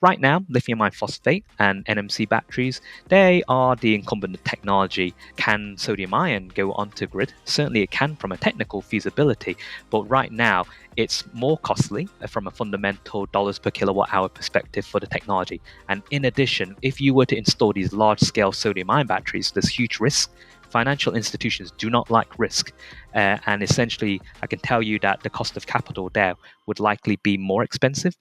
Right now, lithium iron phosphate and NMC batteries, they are the incumbent technology. Can sodium ion go onto grid? Certainly it can from a technical feasibility, but right now it's more costly from a fundamental dollars per kilowatt hour perspective for the technology. And in addition, if you were to install these large scale sodium ion batteries, there's huge risk. Financial institutions do not like risk. And essentially, I can tell you that the cost of capital there would likely be more expensive.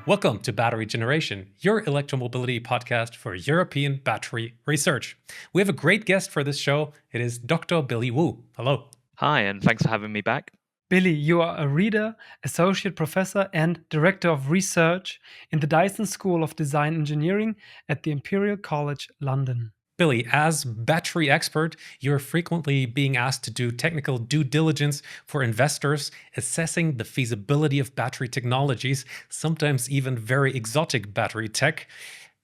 Welcome to Battery Generation, your electromobility podcast for European battery research. We have a great guest for this show. It is Dr. Billy Wu. Hello. Hi, and thanks for having me back. Billy, you are a reader, associate professor, and director of research in the Dyson School of Design Engineering at the Imperial College London. Billy, as battery expert, you're frequently being asked to do technical due diligence for investors, assessing the feasibility of battery technologies, sometimes even very exotic battery tech.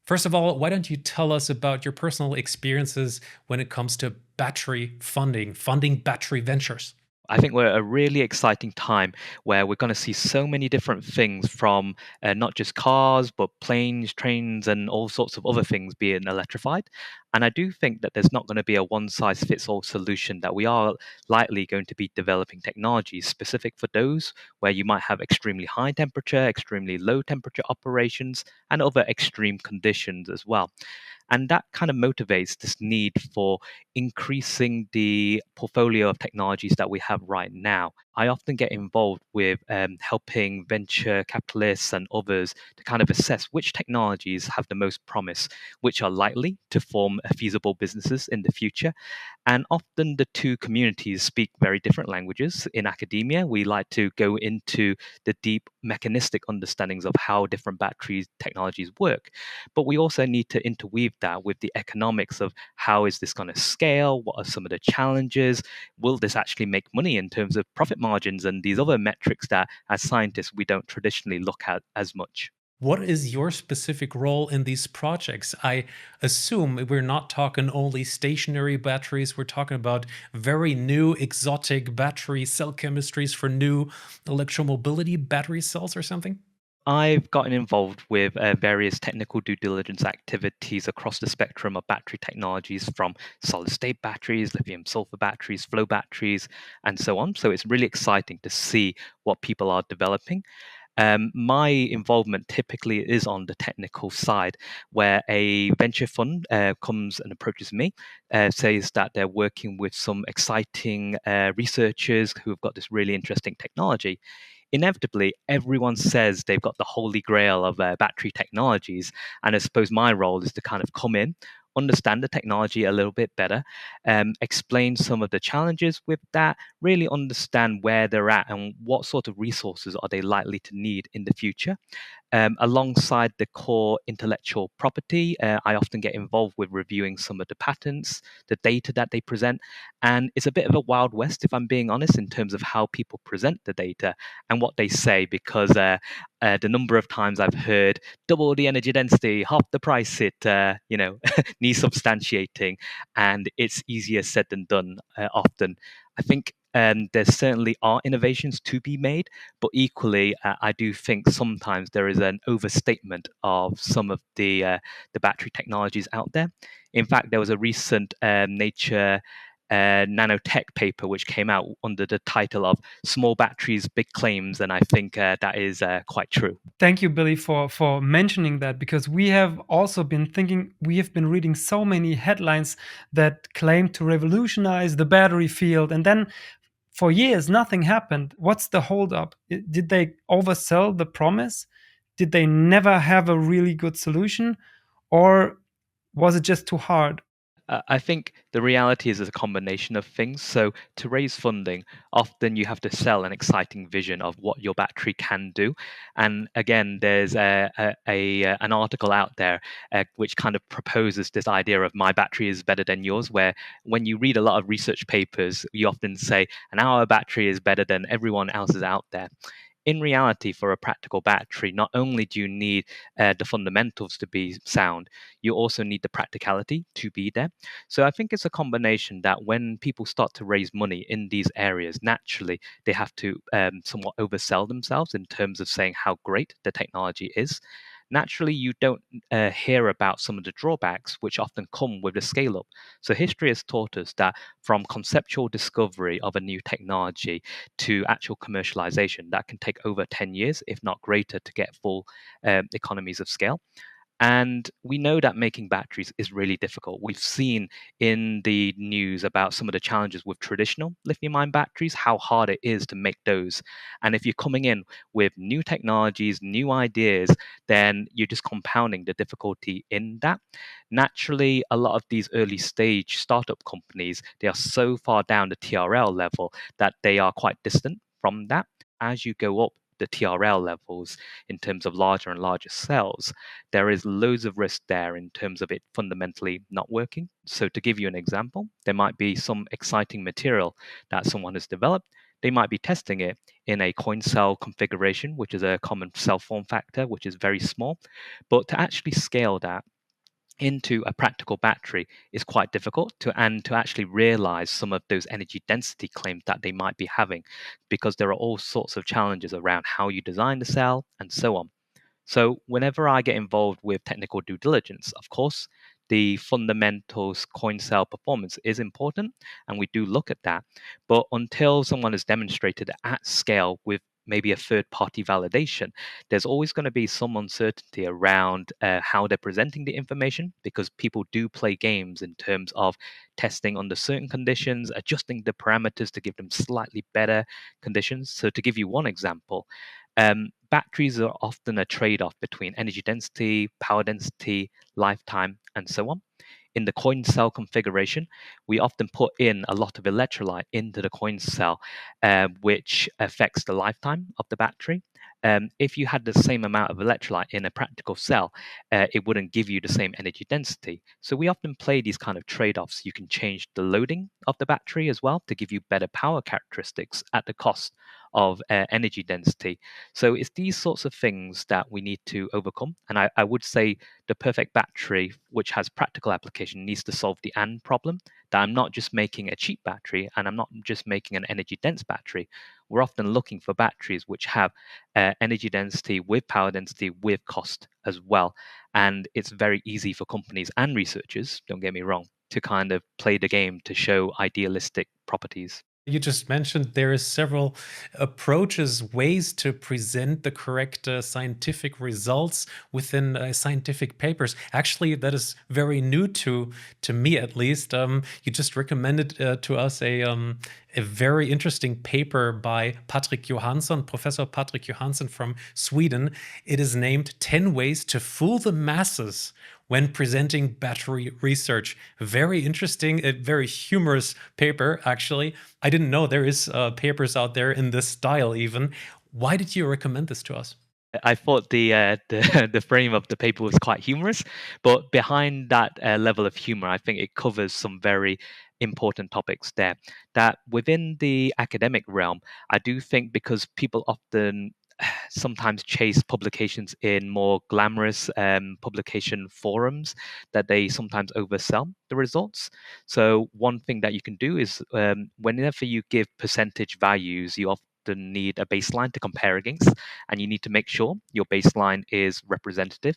First of all, why don't you tell us about your personal experiences when it comes to battery funding battery ventures? I think we're at a really exciting time where we're going to see so many different things from not just cars, but planes, trains, and all sorts of other things being electrified. And I do think that there's not going to be a one size fits all solution, that we are likely going to be developing technologies specific for those where you might have extremely high temperature, extremely low temperature operations, and other extreme conditions as well. And that kind of motivates this need for increasing the portfolio of technologies that we have right now. I often get involved with helping venture capitalists and others to kind of assess which technologies have the most promise, which are likely to form feasible businesses in the future. And often the two communities speak very different languages. In academia, we like to go into the deep mechanistic understandings of how different battery technologies work. But we also need to interweave that with the economics of how is this going to scale? What are some of the challenges? Will this actually make money in terms of profit margins and these other metrics that as scientists we don't traditionally look at as much? What is your specific role in these projects? I assume we're not talking only stationary batteries. We're talking about very new exotic battery cell chemistries for new electromobility battery cells or something? I've gotten involved with various technical due diligence activities across the spectrum of battery technologies, from solid state batteries, lithium sulfur batteries, flow batteries, and so on. So it's really exciting to see what people are developing. My involvement typically is on the technical side, where a venture fund comes and approaches me, says that they're working with some exciting researchers who have got this really interesting technology. Inevitably, everyone says they've got the holy grail of battery technologies. And I suppose my role is to kind of come in, understand the technology a little bit better, explain some of the challenges with that, really understand where they're at and what sort of resources are they likely to need in the future. Alongside the core intellectual property, I often get involved with reviewing some of the patents, the data that they present. And it's a bit of a wild west, if I'm being honest, in terms of how people present the data and what they say, because the number of times I've heard double the energy density, half the price, it needs substantiating, and it's easier said than done often. I think there certainly are innovations to be made, but equally, I do think sometimes there is an overstatement of some of the battery technologies out there. In fact, there was a recent Nature nanotech paper which came out under the title of "Small Batteries, Big Claims," and I think that is quite true. Thank you, Billy, for mentioning that, because we have also been thinking, we have been reading so many headlines that claim to revolutionize the battery field, and then for years nothing happened. What's the holdup? Did they oversell the promise? Did they never have a really good solution? Or was it just too hard? I think the reality is a combination of things. So to raise funding, often you have to sell an exciting vision of what your battery can do. And again, there's an article out there which kind of proposes this idea of my battery is better than yours, where when you read a lot of research papers, you often say an hour battery is better than everyone else's out there. in reality, for a practical battery, not only do you need the fundamentals to be sound, you also need the practicality to be there. So I think it's a combination that when people start to raise money in these areas, naturally they have to somewhat oversell themselves in terms of saying how great the technology is. Naturally, you don't hear about some of the drawbacks which often come with the scale up. So, history has taught us that from conceptual discovery of a new technology to actual commercialization, that can take over 10 years, if not greater, to get full economies of scale. And we know that making batteries is really difficult. We've seen in the news about some of the challenges with traditional lithium ion batteries, how hard it is to make those. And if you're coming in with new technologies, new ideas, then you're just compounding the difficulty in that. Naturally, a lot of these early stage startup companies, they are so far down the TRL level that they are quite distant from that. As you go up the TRL levels in terms of larger and larger cells, there is loads of risk there in terms of it fundamentally not working. So, to give you an example, there might be some exciting material that someone has developed. They might be testing it in a coin cell configuration, which is a common cell form factor, which is very small. But to actually scale that into a practical battery is quite difficult to actually realize some of those energy density claims that they might be having, because there are all sorts of challenges around how you design the cell and so on. So, whenever I get involved with technical due diligence, of course, the fundamentals coin cell performance is important, and we do look at that. But until someone has demonstrated at scale with maybe a third party validation, there's always going to be some uncertainty around how they're presenting the information, because people do play games in terms of testing under certain conditions, adjusting the parameters to give them slightly better conditions. So, to give you one example, batteries are often a trade off between energy density, power density, lifetime, and so on. In the coin cell configuration, we often put in a lot of electrolyte into the coin cell, which affects the lifetime of the battery. If you had the same amount of electrolyte in a practical cell, it wouldn't give you the same energy density. So we often play these kind of trade-offs. You can change the loading of the battery as well to give you better power characteristics at the cost of energy density. So it's these sorts of things that we need to overcome. And I would say the perfect battery, which has practical application, needs to solve the and problem. That I'm not just making a cheap battery and I'm not just making an energy dense battery. We're often looking for batteries which have energy density with power density with cost as well. And it's very easy for companies and researchers, don't get me wrong, to kind of play the game to show idealistic properties. You just mentioned there is several approaches, ways to present the correct scientific results within scientific papers. Actually, that is very new to me, at least. You just recommended to us a very interesting paper by Patrick Johansson, Professor Patrick Johansson from Sweden. It is named 10 Ways to Fool the Masses when Presenting Battery Research. Very interesting, a very humorous paper, actually. I didn't know there is papers out there in this style even. Why did you recommend this to us? I thought the frame of the paper was quite humorous, but behind that level of humor, I think it covers some very important topics there. That within the academic realm, I do think because people often sometimes chase publications in more glamorous publication forums, that they sometimes oversell the results. So one thing that you can do is whenever you give percentage values, you often need a baseline to compare against, and you need to make sure your baseline is representative.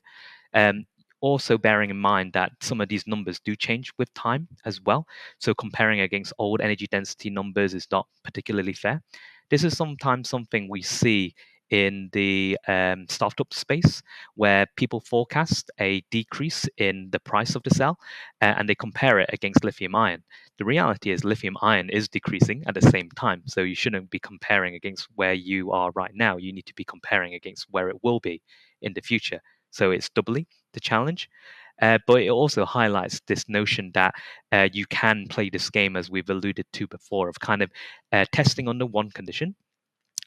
Um, Also, bearing in mind that some of these numbers do change with time as well. So, comparing against old energy density numbers is not particularly fair. This is sometimes something we see in the startup space, where people forecast a decrease in the price of the cell and they compare it against lithium ion. The reality is, lithium ion is decreasing at the same time. So, you shouldn't be comparing against where you are right now. You need to be comparing against where it will be in the future. So it's doubly the challenge. But it also highlights this notion that you can play this game, as we've alluded to before, of kind of testing under one condition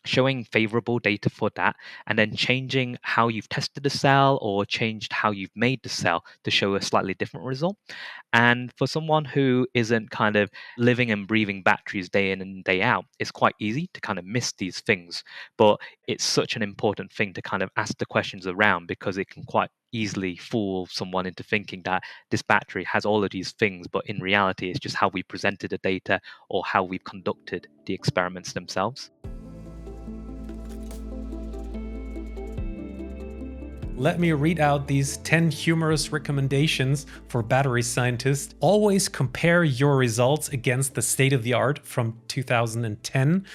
showing favorable data for that, and then changing how you've tested the cell or changed how you've made the cell to show a slightly different result. And for someone who isn't kind of living and breathing batteries day in and day out, it's quite easy to kind of miss these things. But it's such an important thing to kind of ask the questions around, because it can quite easily fool someone into thinking that this battery has all of these things, but in reality, it's just how we presented the data or how we've conducted the experiments themselves. Let me read out these 10 humorous recommendations for battery scientists. Always compare your results against the state of the art from 2010.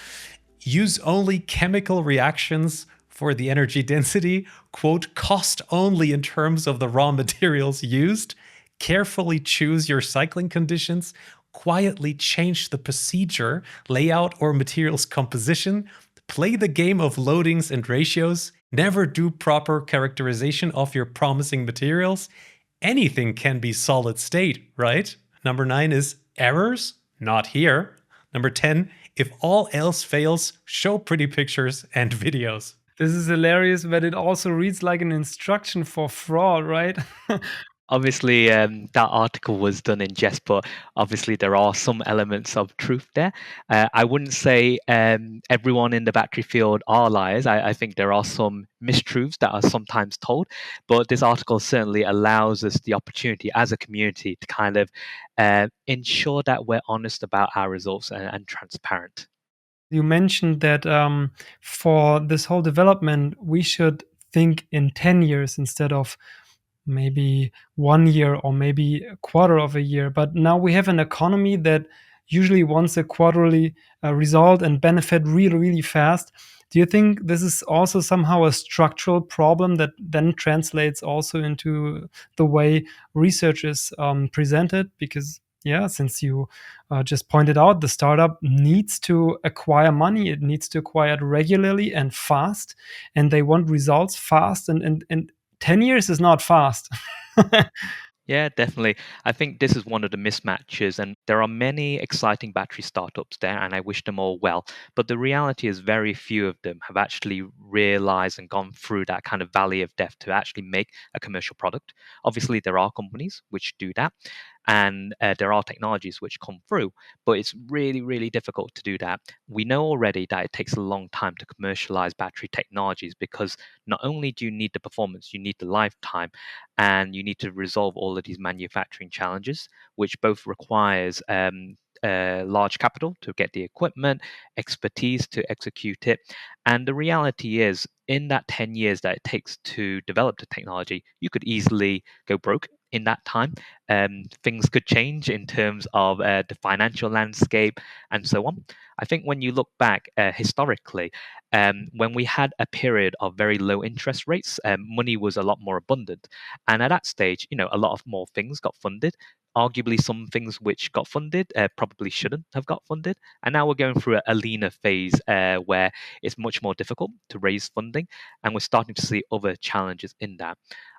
Use only chemical reactions for the energy density. Quote, cost only in terms of the raw materials used. Carefully choose your cycling conditions. Quietly change the procedure, layout, or materials composition. Play the game of loadings and ratios. Never do proper characterization of your promising materials. Anything can be solid state, right? Number 9 is errors? Not here. Number 10, if all else fails, show pretty pictures and videos. This is hilarious, but it also reads like an instruction for fraud, right? Obviously, that article was done in jest, but obviously there are some elements of truth there. I wouldn't say everyone in the battery field are liars. I think there are some mistruths that are sometimes told, but this article certainly allows us the opportunity as a community to kind of ensure that we're honest about our results and transparent. You mentioned that for this whole development, we should think in 10 years instead of maybe 1 year or maybe a quarter of a year. But now we have an economy that usually wants a quarterly result and benefit really, really fast. Do you think this is also somehow a structural problem that then translates also into the way research is presented? Because yeah, since you just pointed out, the startup needs to acquire money. It needs to acquire it regularly and fast, and they want results fast. And 10 years is not fast. Yeah, definitely. I think this is one of the mismatches, and there are many exciting battery startups there, and I wish them all well. But the reality is, very few of them have actually realized and gone through that kind of valley of death to actually make a commercial product. Obviously, there are companies which do that, and there are technologies which come through, but it's really, really difficult to do that. We know already that it takes a long time to commercialize battery technologies, because not only do you need the performance, you need the lifetime, and you need to resolve all of these manufacturing challenges, which both requires large capital to get the equipment, expertise to execute it. And the reality is, in that 10 years that it takes to develop the technology, you could easily go broke in that time. Things could change in terms of the financial landscape and so on. I think when you look back historically, when we had a period of very low interest rates, money was a lot more abundant. And at that stage, a lot of more things got funded. Arguably, some things which got funded probably shouldn't have got funded. And now we're going through a leaner phase where it's much more difficult to raise funding. And we're starting to see other challenges in that.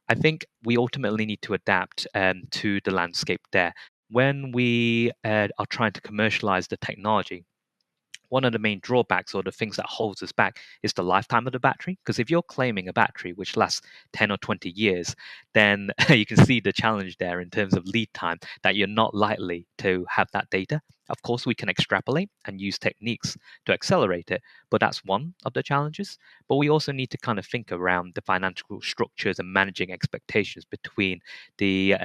I think we ultimately need to adapt to the landscape there. When we are trying to commercialize the technology, one of the main drawbacks or the things that holds us back is the lifetime of the battery. Because if you're claiming a battery which lasts 10 or 20 years, then you can see the challenge there in terms of lead time, that you're not likely to have that data. Of course, we can extrapolate and use techniques to accelerate it, but that's one of the challenges. But we also need to kind of think around the financial structures and managing expectations between the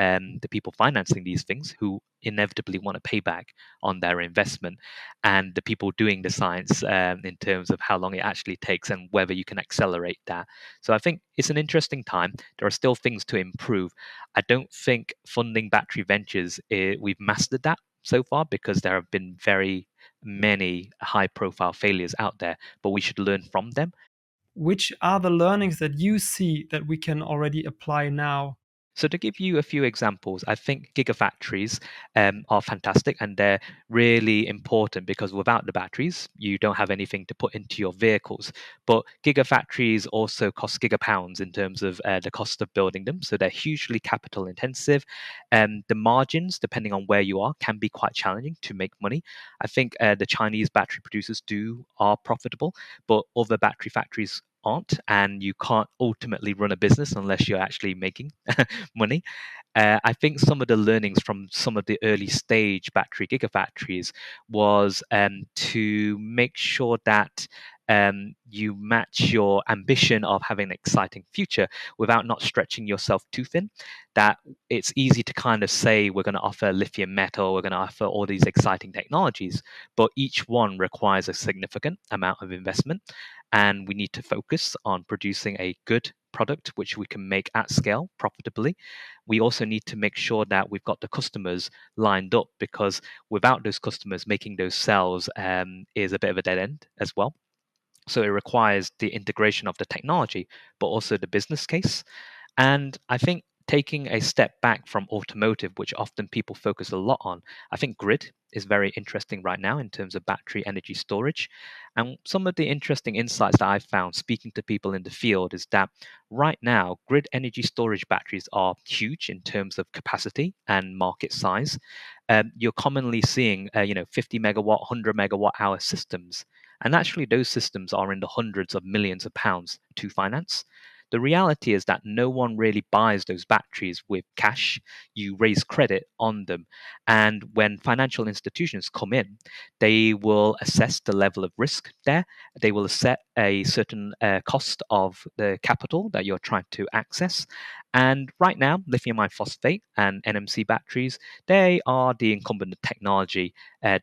people financing these things, who inevitably want to pay back on their investment, and the people doing the science in terms of how long it actually takes and whether you can accelerate that. So I think it's an interesting time. There are still things to improve. I don't think funding battery ventures, we've mastered that so far, because there have been very many high profile failures out there, but we should learn from them. Which are the learnings that you see that we can already apply now? So to give you a few examples, I think gigafactories are fantastic and they're really important because without the batteries, you don't have anything to put into your vehicles. But gigafactories also cost gigapounds in terms of the cost of building them. So they're hugely capital intensive. The margins, depending on where you are, can be quite challenging to make money. I think the Chinese battery producers are profitable, but other battery factories aren't, and you can't ultimately run a business unless you're actually making money. I think some of the learnings from some of the early stage battery gigafactories was to make sure that you match your ambition of having an exciting future without not stretching yourself too thin. That it's easy to kind of say we're going to offer lithium metal, we're going to offer all these exciting technologies, but each one requires a significant amount of investment. And we need to focus on producing a good product which we can make at scale profitably. We also need to make sure that we've got the customers lined up, because without those customers, making those cells is a bit of a dead end as well. So it requires the integration of the technology, but also the business case. And I think taking a step back from automotive, which often people focus a lot on, I think grid is very interesting right now in terms of battery energy storage. And some of the interesting insights that I've found speaking to people in the field is that right now, grid energy storage batteries are huge in terms of capacity and market size. You're commonly seeing, 50 megawatt, 100 megawatt hour systems. And actually, those systems are in the hundreds of millions of pounds to finance. The reality is that no one really buys those batteries with cash. You raise credit on them. And when financial institutions come in, they will assess the level of risk there. They will set a certain cost of the capital that you're trying to access. And right now, lithium iron phosphate and NMC batteries, they are the incumbent technology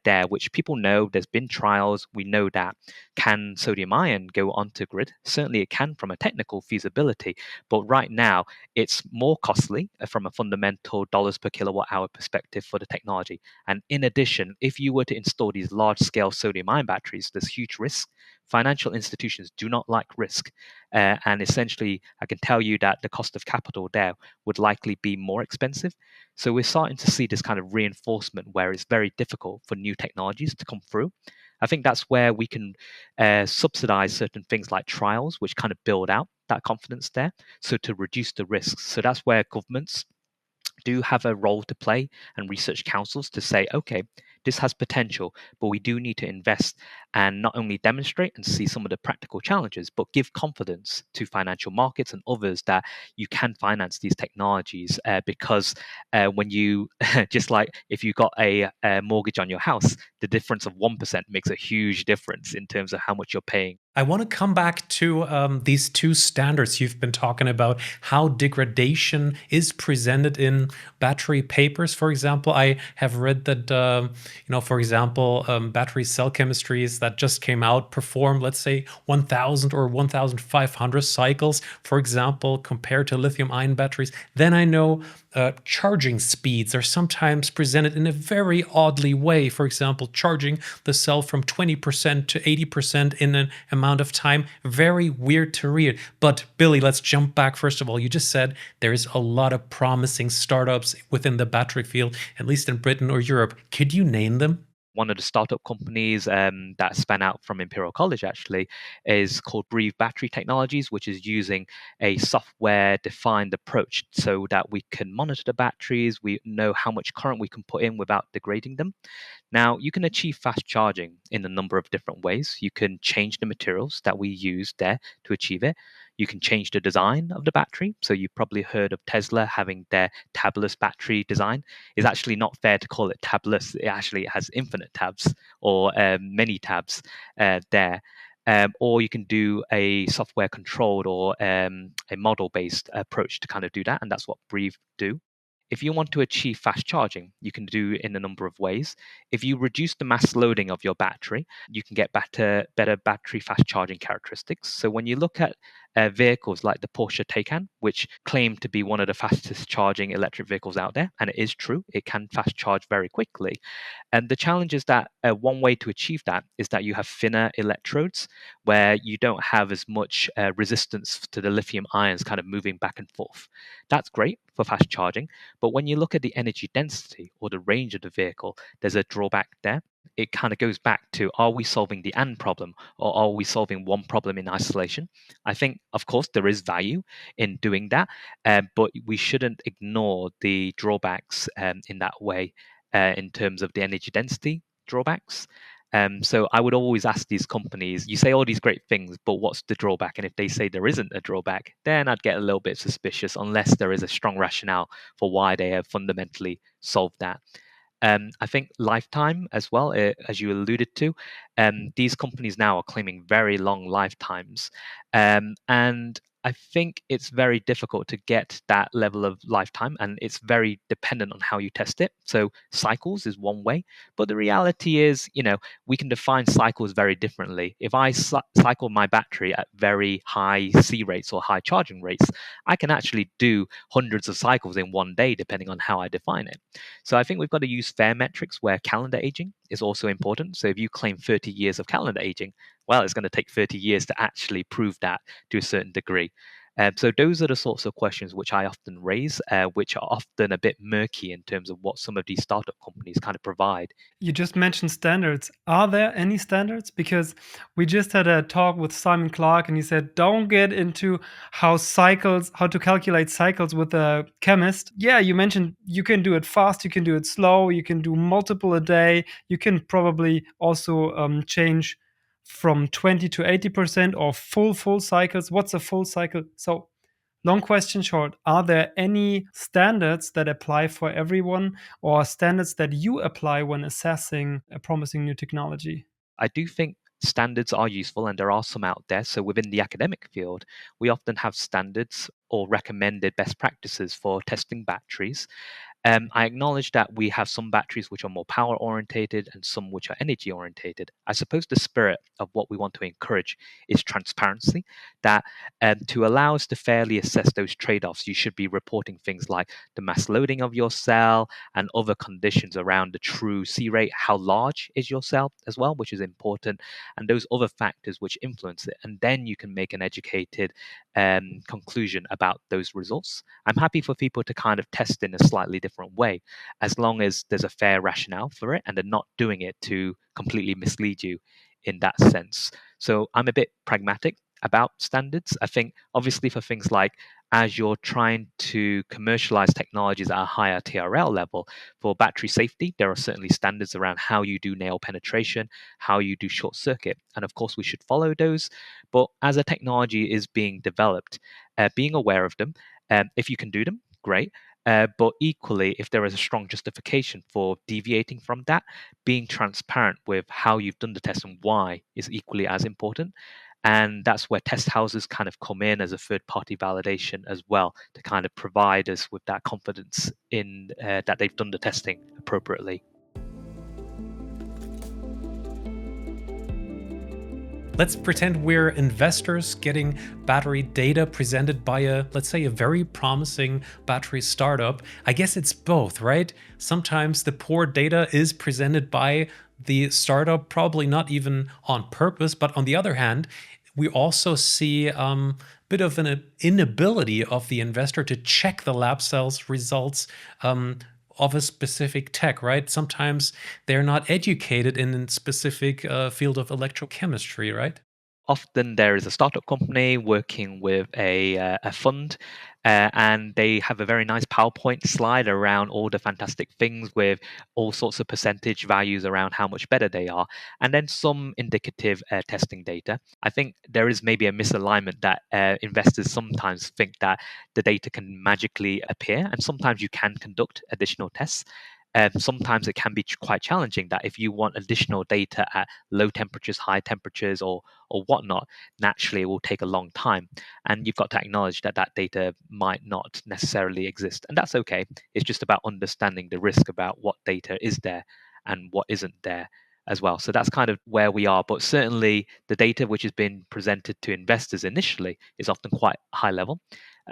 there, which people know. There's been trials. We know that. Can sodium ion go onto grid? Certainly it can from a technical feasibility, but right now it's more costly from a fundamental dollars per kilowatt hour perspective for the technology. And in addition, if you were to install these large scale sodium ion batteries, there's huge risk. Financial institutions do not like risk. And essentially, I can tell you that the cost of capital there would likely be more expensive. So we're starting to see this kind of reinforcement where it's very difficult for new technologies to come through. I think that's where we can subsidize certain things like trials, which kind of build out that confidence there. So to reduce the risks. So that's where governments do have a role to play, and research councils to say, okay, this has potential, but we do need to invest and not only demonstrate and see some of the practical challenges, but give confidence to financial markets and others that you can finance these technologies. Because when you, just like if you got a mortgage on your house, the difference of 1% makes a huge difference in terms of how much you're paying. I want to come back to these two standards you've been talking about, how degradation is presented in battery papers. For example, I have read that, for example, battery cell chemistries that just came out perform, let's say, 1,000 or 1,500 cycles, for example, compared to lithium ion batteries. Then I know charging speeds are sometimes presented in a very oddly way. For example, charging the cell from 20% to 80% in an amount of time. Very weird to read. But Billy, let's jump back. First of all, you just said there's a lot of promising startups within the battery field, at least in Britain or Europe. Could you name them? One of the startup companies that span out from Imperial College actually is called Breathe Battery Technologies, which is using a software defined approach so that we can monitor the batteries. We know how much current we can put in without degrading them. Now, you can achieve fast charging in a number of different ways. You can change the materials that we use there to achieve it. You can change the design of the battery. So you've probably heard of Tesla having their tabless battery design. It's actually not fair to call it tabless. It actually has infinite tabs or many tabs there. Or you can do a software controlled or a model based approach to kind of do that. And that's what Breathe do. If you want to achieve fast charging, you can do it in a number of ways. If you reduce the mass loading of your battery, you can get better battery fast charging characteristics. So when you look at vehicles like the Porsche Taycan, which claim to be one of the fastest charging electric vehicles out there. And it is true, it can fast charge very quickly. And the challenge is that one way to achieve that is that you have thinner electrodes where you don't have as much resistance to the lithium ions kind of moving back and forth. That's great for fast charging. But when you look at the energy density or the range of the vehicle, there's a drawback there. It kind of goes back to, are we solving the and problem, or are we solving one problem in isolation? I think, of course, there is value in doing that, but we shouldn't ignore the drawbacks in that way in terms of the energy density drawbacks. So I would always ask these companies, you say all these great things, but what's the drawback? And if they say there isn't a drawback, then I'd get a little bit suspicious unless there is a strong rationale for why they have fundamentally solved that. I think lifetime as well, as you alluded to, these companies now are claiming very long lifetimes. And I think it's very difficult to get that level of lifetime, and it's very dependent on how you test it. So cycles is one way, but the reality is, we can define cycles very differently. If I cycle my battery at very high C rates or high charging rates, I can actually do hundreds of cycles in one day, depending on how I define it. So I think we've got to use fair metrics where calendar aging is also important. So if you claim 30 years of calendar aging, well, it's going to take 30 years to actually prove that to a certain degree. So those are the sorts of questions which I often raise, which are often a bit murky in terms of what some of these startup companies kind of provide. You just mentioned standards. Are there any standards? Because we just had a talk with Simon Clark and he said, don't get into how to calculate cycles with a chemist. Yeah, you mentioned you can do it fast, you can do it slow, you can do multiple a day. You can probably also change from 20 to 80% or full cycles. What's a full cycle? So long question short, are there any standards that apply for everyone or standards that you apply when assessing a promising new technology? I do think standards are useful and there are some out there. So within the academic field, we often have standards or recommended best practices for testing batteries. I acknowledge that we have some batteries which are more power orientated and some which are energy orientated. I suppose the spirit of what we want to encourage is transparency, that to allow us to fairly assess those trade offs, you should be reporting things like the mass loading of your cell and other conditions around the true C rate, how large is your cell as well, which is important, and those other factors which influence it. And then you can make an educated conclusion about those results. I'm happy for people to kind of test in a slightly different way, as long as there's a fair rationale for it and they're not doing it to completely mislead you in that sense. So I'm a bit pragmatic about standards. I think obviously for things like as you're trying to commercialize technologies at a higher TRL level, for battery safety, there are certainly standards around how you do nail penetration, how you do short circuit. And of course, we should follow those. But as a technology is being developed, being aware of them, if you can do them, great. But equally, if there is a strong justification for deviating from that, being transparent with how you've done the test and why is equally as important. And that's where test houses kind of come in as a third party validation as well, to kind of provide us with that confidence in that they've done the testing appropriately. Let's pretend we're investors getting battery data presented by let's say, a very promising battery startup. I guess it's both, right? Sometimes the poor data is presented by the startup, probably not even on purpose, but on the other hand, we also see a bit of an inability of the investor to check the lab cells results of a specific tech, right? Sometimes they're not educated in a specific field of electrochemistry, right? Often there is a startup company working with a fund, and they have a very nice PowerPoint slide around all the fantastic things with all sorts of percentage values around how much better they are, and then some indicative testing data. I think there is maybe a misalignment that investors sometimes think that the data can magically appear, and sometimes you can conduct additional tests. Sometimes it can be quite challenging that if you want additional data at low temperatures, high temperatures, or whatnot, naturally it will take a long time. And you've got to acknowledge that that data might not necessarily exist. And that's okay. It's just about understanding the risk about what data is there and what isn't there. as well. So that's kind of where we are. But certainly the data which has been presented to investors initially is often quite high level.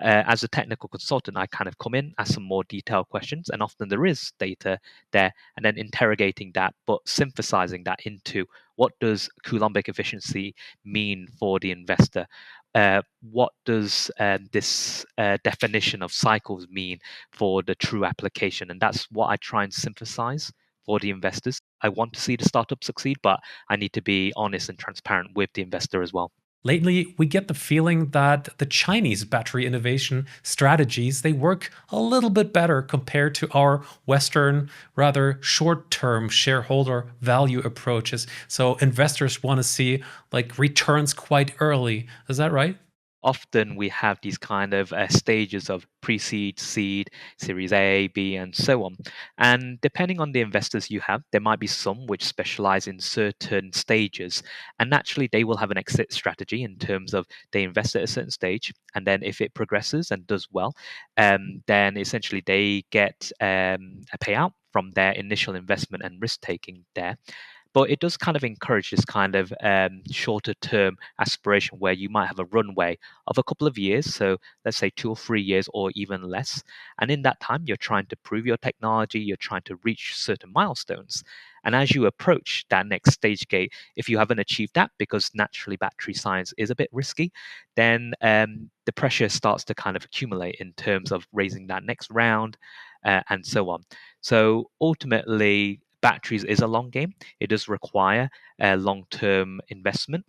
As a technical consultant, I kind of come in, ask some more detailed questions, and often there is data there, and then interrogating that, but synthesizing that into what does Coulombic efficiency mean for the investor? What does this definition of cycles mean for the true application? And that's what I try and synthesize for the investors. I want to see the startup succeed, but I need to be honest and transparent with the investor as well. Lately, we get the feeling that the Chinese battery innovation strategies, they work a little bit better compared to our Western, rather short-term shareholder value approaches. So investors want to see like returns quite early. Is that right? Often we have these kind of stages of pre-seed, seed, series A, B, and so on. And depending on the investors you have, there might be some which specialize in certain stages. And naturally, they will have an exit strategy in terms of they invest at a certain stage. And then if it progresses and does well, then essentially they get a payout from their initial investment and risk taking there. But it does kind of encourage this kind of shorter term aspiration where you might have a runway of a couple of years. So let's say 2 or 3 years or even less. And in that time, you're trying to prove your technology, you're trying to reach certain milestones. And as you approach that next stage gate, if you haven't achieved that, because naturally battery science is a bit risky, then the pressure starts to kind of accumulate in terms of raising that next round and so on. So ultimately, batteries is a long game. It does require a long-term investment.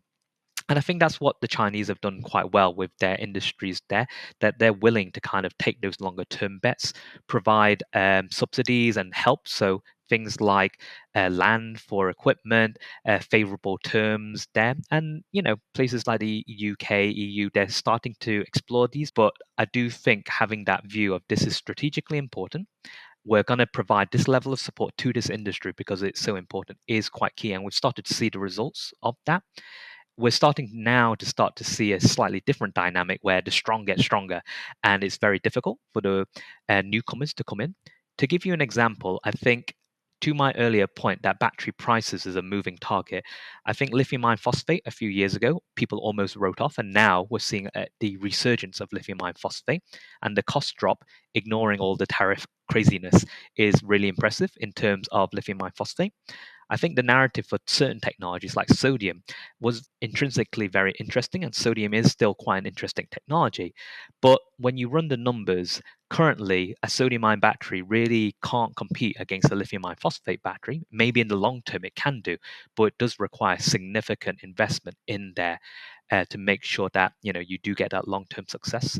And I think that's what the Chinese have done quite well with their industries there, that they're willing to kind of take those longer term bets, provide subsidies and help. So things like land for equipment, favorable terms there. And, places like the UK, EU, they're starting to explore these. But I do think having that view of this is strategically important, we're going to provide this level of support to this industry because it's so important is quite key. And we've started to see the results of that. We're starting now to start to see a slightly different dynamic where the strong get stronger, and it's very difficult for the newcomers to come in. To give you an example, I think to my earlier point that battery prices is a moving target. I think lithium iron phosphate a few years ago, people almost wrote off, and now we're seeing the resurgence of lithium iron phosphate, and the cost drop, ignoring all the tariff craziness, is really impressive in terms of lithium iron phosphate. I think the narrative for certain technologies like sodium was intrinsically very interesting, and sodium is still quite an interesting technology. But when you run the numbers, currently a sodium ion battery really can't compete against a lithium ion phosphate battery. Maybe in the long term it can do, but it does require significant investment in there to make sure that you do get that long term success.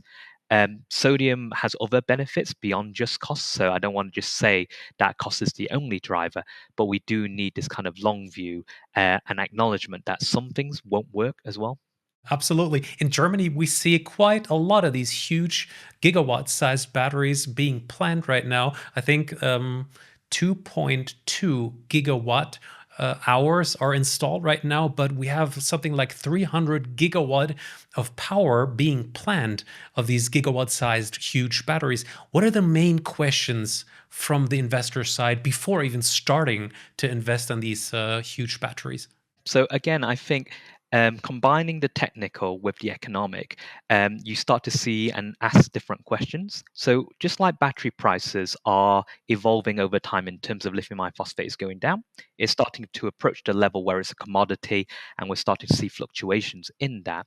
Sodium has other benefits beyond just cost, so I don't want to just say that cost is the only driver, but we do need this kind of long view and acknowledgement that some things won't work as well. Absolutely. In Germany, we see quite a lot of these huge gigawatt sized batteries being planned right now. I think 2.2 gigawatt hours are installed right now, but we have something like 300 gigawatt of power being planned of these gigawatt sized huge batteries. What are the main questions from the investor side before even starting to invest in these huge batteries? So again, I think combining the technical with the economic, you start to see and ask different questions. So just like battery prices are evolving over time in terms of lithium iron phosphate is going down, it's starting to approach the level where it's a commodity, and we're starting to see fluctuations in that.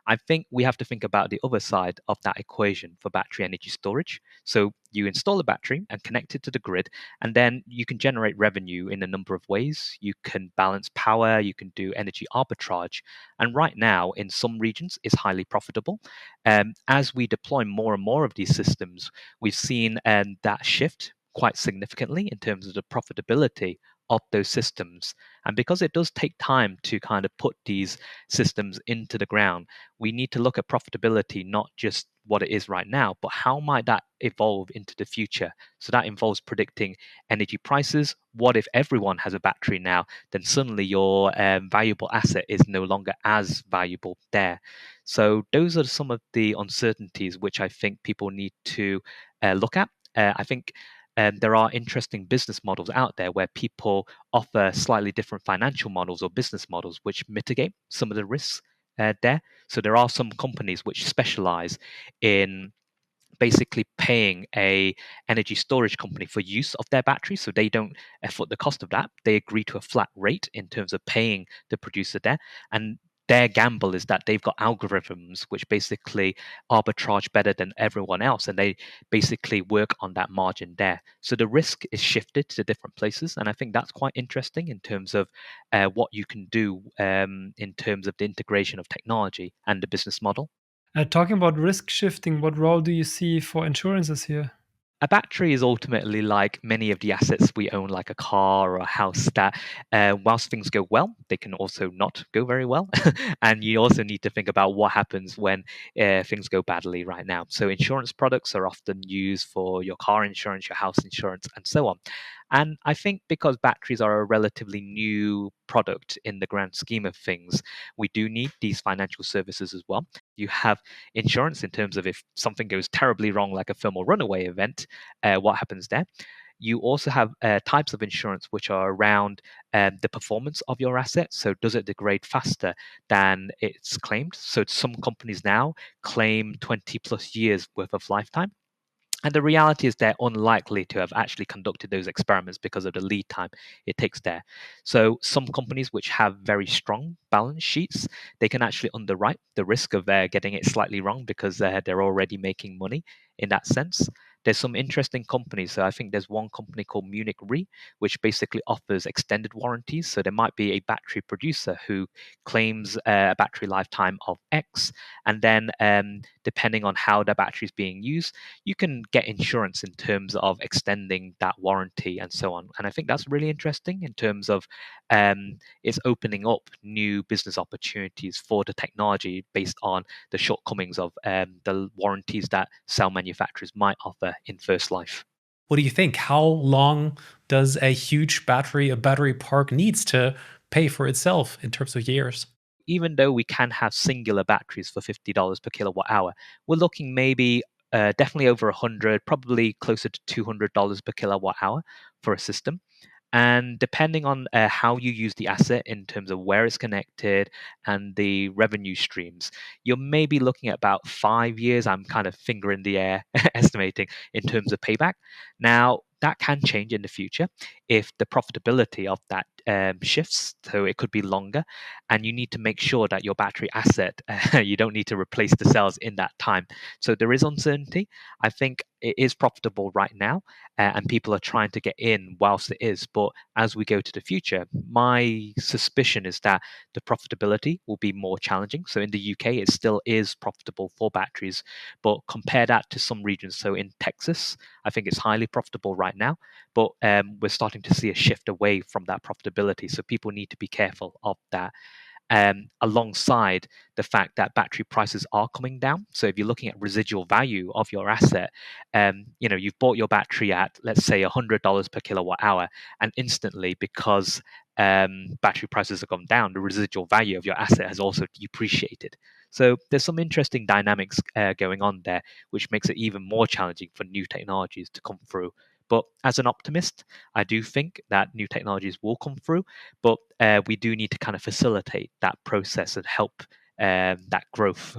I think we have to think about the other side of that equation for battery energy storage. So you install a battery and connect it to the grid, and then you can generate revenue in a number of ways. You can balance power, you can do energy arbitrage, and right now in some regions it's highly profitable. As we deploy more and more of these systems, we've seen that shift quite significantly in terms of the profitability of those systems. And because it does take time to kind of put these systems into the ground, we need to look at profitability, not just what it is right now, but how might that evolve into the future. So that involves predicting energy prices. What if everyone has a battery now? Then suddenly your valuable asset is no longer as valuable there. So those are some of the uncertainties which I think people need to look at. I think there are interesting business models out there where people offer slightly different financial models or business models which mitigate some of the risks there. So there are some companies which specialize in basically paying a energy storage company for use of their battery, so they don't foot the cost of that. They agree to a flat rate in terms of paying the producer there, and their gamble is that they've got algorithms which basically arbitrage better than everyone else, and they basically work on that margin there. So the risk is shifted to different places, and I think that's quite interesting in terms of what you can do in terms of the integration of technology and the business model. Talking about risk shifting, what role do you see for insurances here? A battery is ultimately like many of the assets we own, like a car or a house, that whilst things go well, they can also not go very well. And you also need to think about what happens when things go badly right now. So, insurance products are often used for your car insurance, your house insurance, and so on. And I think because batteries are a relatively new product in the grand scheme of things, we do need these financial services as well. You have insurance in terms of if something goes terribly wrong, like a thermal runaway event, what happens there. You also have types of insurance which are around the performance of your asset. So, does it degrade faster than it's claimed? So, some companies now claim 20 plus years worth of lifetime. And the reality is they're unlikely to have actually conducted those experiments because of the lead time it takes there. So some companies which have very strong balance sheets, they can actually underwrite the risk of getting it slightly wrong because they're already making money in that sense. There's some interesting companies. So I think there's one company called Munich Re, which basically offers extended warranties. So there might be a battery producer who claims a battery lifetime of X, and then depending on how the battery is being used, you can get insurance in terms of extending that warranty and so on. And I think that's really interesting in terms of it's opening up new business opportunities for the technology based on the shortcomings of the warranties that cell manufacturers might offer in first life. What do you think? How long does a huge battery, a battery park needs to pay for itself in terms of years? Even though we can have singular batteries for $50 per kilowatt hour, we're looking maybe definitely over 100, probably closer to $200 per kilowatt hour for a system. And depending on how you use the asset in terms of where it's connected and the revenue streams, you're maybe looking at about 5 years. I'm kind of finger in the air estimating in terms of payback. Now, that can change in the future if the profitability of that shifts. So it could be longer, and you need to make sure that your battery asset, you don't need to replace the cells in that time. So there is uncertainty. I think it is profitable right now, and people are trying to get in whilst it is. But as we go to the future, my suspicion is that the profitability will be more challenging. So in the UK, it still is profitable for batteries, but compare that to some regions. So in Texas, I think it's highly profitable right now, but we're starting to see a shift away from that profitability. So people need to be careful of that. Alongside the fact that battery prices are coming down. So if you're looking at residual value of your asset, you've bought your battery at, let's say, $100 per kilowatt hour, and instantly, because battery prices have gone down, the residual value of your asset has also depreciated. So there's some interesting dynamics going on there, which makes it even more challenging for new technologies to come through. But as an optimist, I do think that new technologies will come through, but we do need to kind of facilitate that process and help that growth.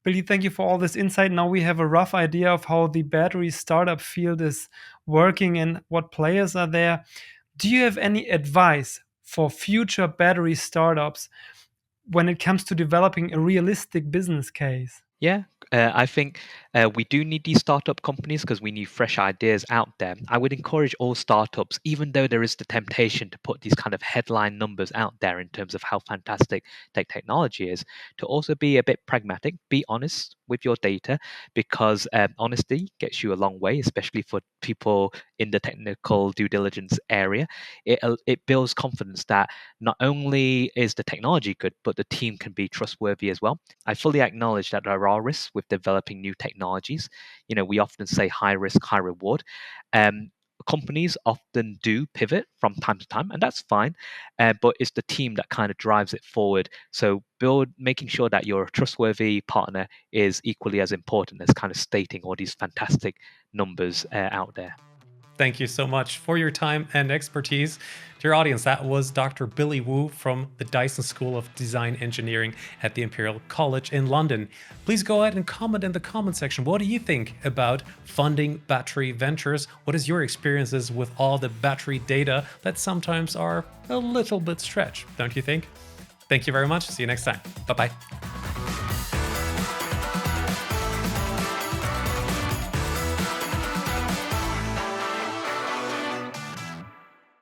Billy, thank you for all this insight. Now we have a rough idea of how the battery startup field is working and what players are there. Do you have any advice for future battery startups when it comes to developing a realistic business case? Yeah, I think we do need these startup companies because we need fresh ideas out there. I would encourage all startups, even though there is the temptation to put these kind of headline numbers out there in terms of how fantastic technology is, to also be a bit pragmatic, be honest with your data, because honesty gets you a long way, especially for people in the technical due diligence area. It builds confidence that not only is the technology good, but the team can be trustworthy as well. I fully acknowledge that there are risks with developing new technologies. We often say high risk, high reward. Um, Companies often do pivot from time to time, and that's fine. But it's the team that kind of drives it forward. So making sure that your trustworthy partner is equally as important as kind of stating all these fantastic numbers out there. Thank you so much for your time and expertise. Dear audience, that was Dr. Billy Wu from the Dyson School of Design Engineering at the Imperial College in London. Please go ahead and comment in the comment section. What do you think about funding battery ventures? What is your experiences with all the battery data that sometimes are a little bit stretched, don't you think? Thank you very much. See you next time. Bye-bye.